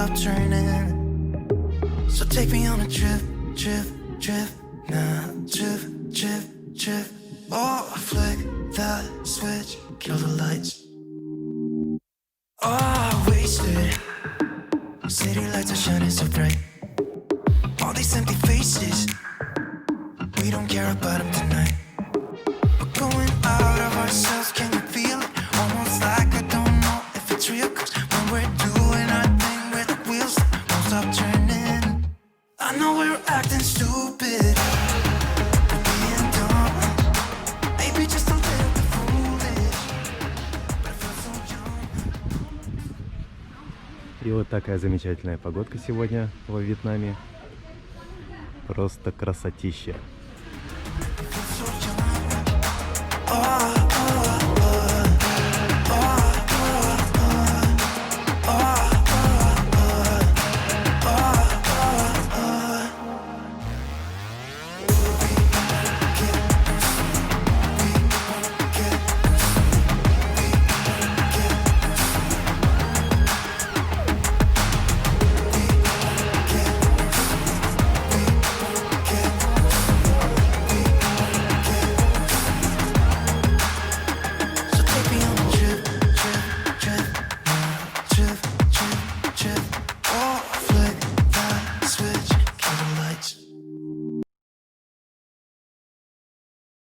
stop turning. So take me on a trip, trip, trip. Now, trip, trip, trip. Oh, flick that switch, kill the lights. Oh, wasted. City lights are shining so bright. All these empty faces, we don't care about them tonight. We're going out of ourselves, can you feel it? Almost like I don't know if it's real. Cause when we're doing our thing, where the wheels won't stop turning. I know we're acting stupid, we're being dumb. Maybe just a little bit foolish, but I feel so young. И вот такая замечательная погодка сегодня во Вьетнаме. Просто красотища. Oh,